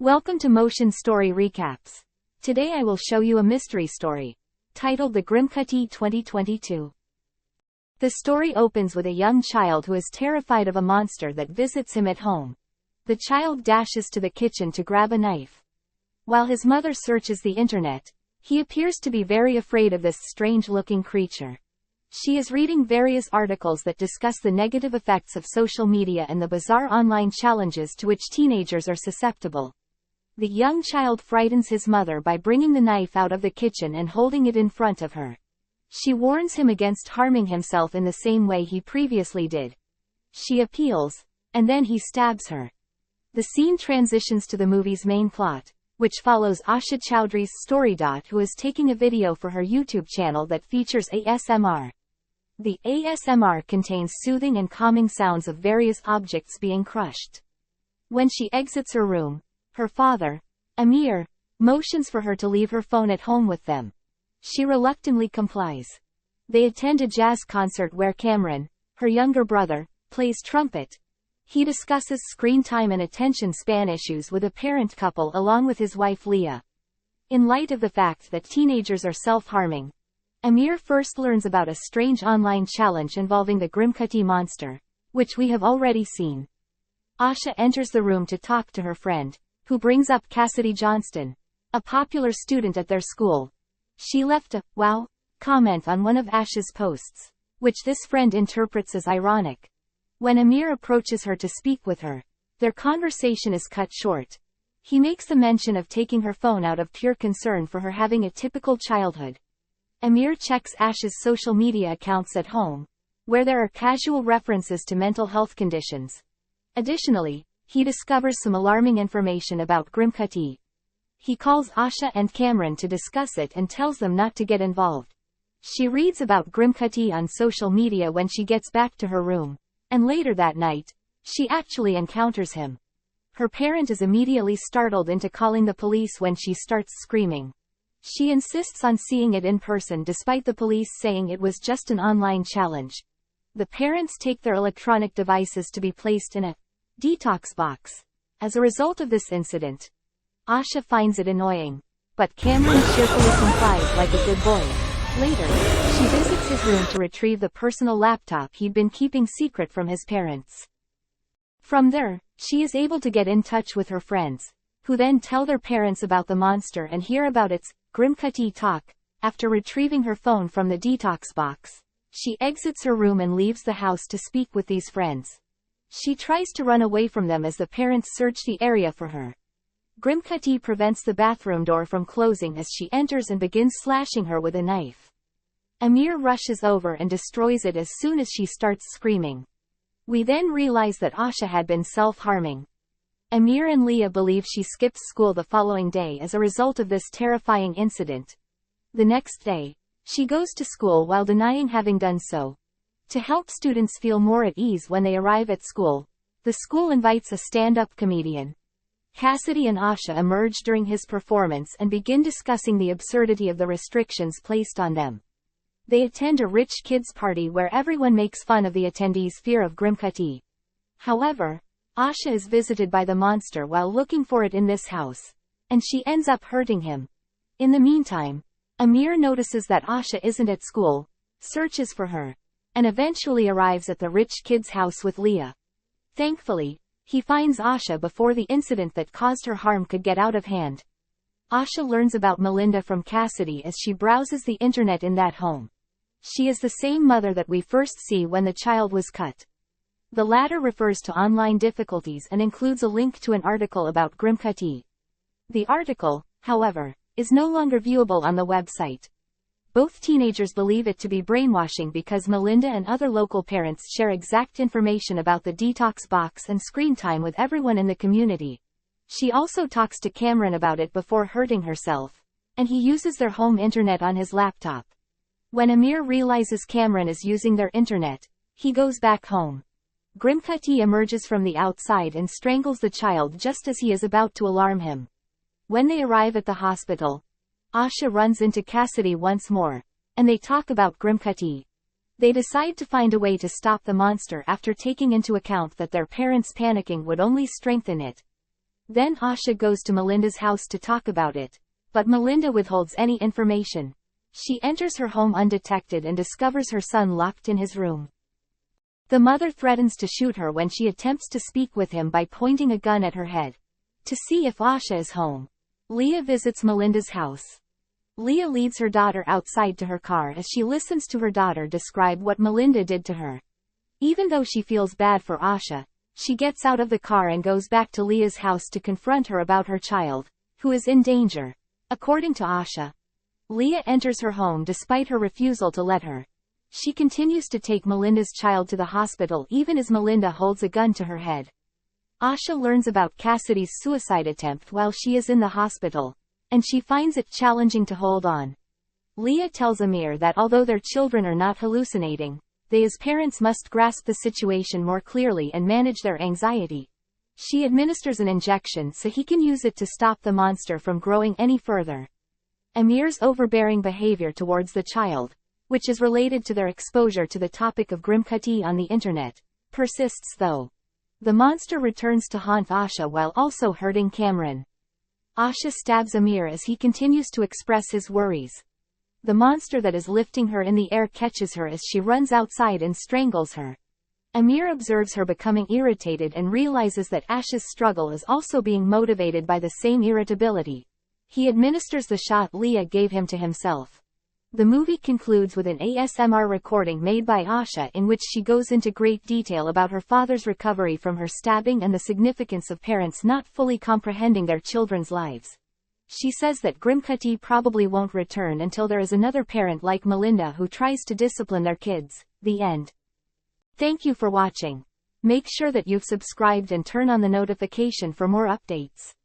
Welcome to Motion Story Recaps. Today I will show you a mystery story, titled The Girmcutty 2022. The story opens with a young child who is terrified of a monster that visits him at home. The child dashes to the kitchen to grab a knife. While his mother searches the internet, he appears to be very afraid of this strange-looking creature. She is reading various articles that discuss the negative effects of social media and the bizarre online challenges to which teenagers are susceptible. The young child frightens his mother by bringing the knife out of the kitchen and holding it in front of her. She warns him against harming himself in the same way he previously did. She appeals, and then he stabs her. The scene transitions to the movie's main plot, which follows Asha Chowdhury's story. Who is taking a video for her YouTube channel that features ASMR. The ASMR contains soothing and calming sounds of various objects being crushed. When she exits her room, her father, Amir, motions for her to leave her phone at home with them. She reluctantly complies. They attend a jazz concert where Cameron, her younger brother, plays trumpet. He discusses screen time and attention span issues with a parent couple along with his wife Leah. In light of the fact that teenagers are self-harming, Amir first learns about a strange online challenge involving the Girmcutty monster, which we have already seen. Asha enters the room to talk to her friend, who brings up Cassidy Johnston, a popular student at their school. She left a "wow" comment on one of Ash's posts, which this friend interprets as ironic. When Amir approaches her to speak with her, their conversation is cut short. He makes a mention of taking her phone out of pure concern for her having a typical childhood. Amir checks Ash's social media accounts at home, where there are casual references to mental health conditions. Additionally, he discovers some alarming information about Girmcutty. He calls Asha and Cameron to discuss it and tells them not to get involved. She reads about Girmcutty on social media when she gets back to her room, and later that night, she actually encounters him. Her parent is immediately startled into calling the police when she starts screaming. She insists on seeing it in person despite the police saying it was just an online challenge. The parents take their electronic devices to be placed in a detox box. As a result of this incident, Asha finds it annoying, but Cameron cheerfully complies like a good boy. Later, she visits his room to retrieve the personal laptop he'd been keeping secret from his parents. From there, she is able to get in touch with her friends, who then tell their parents about the monster and hear about its Girmcutty talk. After retrieving her phone from the detox box, she exits her room and leaves the house to speak with these friends. She tries to run away from them as the parents search the area for her. Girmcutty prevents the bathroom door from closing as she enters and begins slashing her with a knife. Amir rushes over and destroys it as soon as she starts screaming. We then realize that Asha had been self-harming. Amir and Leah believe she skipped school the following day as a result of this terrifying incident. The next day, she goes to school while denying having done so. To help students feel more at ease when they arrive at school, the school invites a stand-up comedian. Cassidy and Asha emerge during his performance and begin discussing the absurdity of the restrictions placed on them. They attend a rich kids' party where everyone makes fun of the attendees' fear of Girmcutty. However, Asha is visited by the monster while looking for it in this house, and she ends up hurting him. In the meantime, Amir notices that Asha isn't at school, searches for her, and eventually arrives at the rich kid's house with Leah. Thankfully, he finds Asha before the incident that caused her harm could get out of hand. Asha learns about Melinda from Cassidy as she browses the internet in that home. She is the same mother that we first see when the child was cut. The latter refers to online difficulties and includes a link to an article about Girmcutty. The article, however, is no longer viewable on the website. Both teenagers believe it to be brainwashing because Melinda and other local parents share exact information about the detox box and screen time with everyone in the community. She also talks to Cameron about it before hurting herself, and he uses their home internet on his laptop. When Amir realizes Cameron is using their internet, he goes back home. Girmcutty emerges from the outside and strangles the child just as he is about to alarm him. When they arrive at the hospital, Asha runs into Cassidy once more, and they talk about Girmcutty. They decide to find a way to stop the monster after taking into account that their parents panicking would only strengthen it. Then Asha goes to Melinda's house to talk about it, but Melinda withholds any information. She enters her home undetected and discovers her son locked in his room. The mother threatens to shoot her when she attempts to speak with him by pointing a gun at her head. To see if Asha is home, Leah visits Melinda's house. Leah leads her daughter outside to her car as she listens to her daughter describe what Melinda did to her. Even though she feels bad for Asha, she gets out of the car and goes back to Leah's house to confront her about her child, who is in danger. According to Asha, Leah enters her home despite her refusal to let her. She continues to take Melinda's child to the hospital even as Melinda holds a gun to her head. Asha learns about Cassidy's suicide attempt while she is in the hospital, and she finds it challenging to hold on. Leah tells Amir that although their children are not hallucinating, they as parents must grasp the situation more clearly and manage their anxiety. She administers an injection so he can use it to stop the monster from growing any further. Amir's overbearing behavior towards the child, which is related to their exposure to the topic of Girmcutty on the internet, persists though. The monster returns to haunt Asha while also hurting Cameron. Asha stabs Amir as he continues to express his worries. The monster that is lifting her in the air catches her as she runs outside and strangles her. Amir observes her becoming irritated and realizes that Asha's struggle is also being motivated by the same irritability. He administers the shot Leah gave him to himself. The movie concludes with an ASMR recording made by Asha in which she goes into great detail about her father's recovery from her stabbing and the significance of parents not fully comprehending their children's lives. She says that Girmcutty probably won't return until there is another parent like Melinda who tries to discipline their kids. The end. Thank you for watching. Make sure that you've subscribed and turn on the notification for more updates.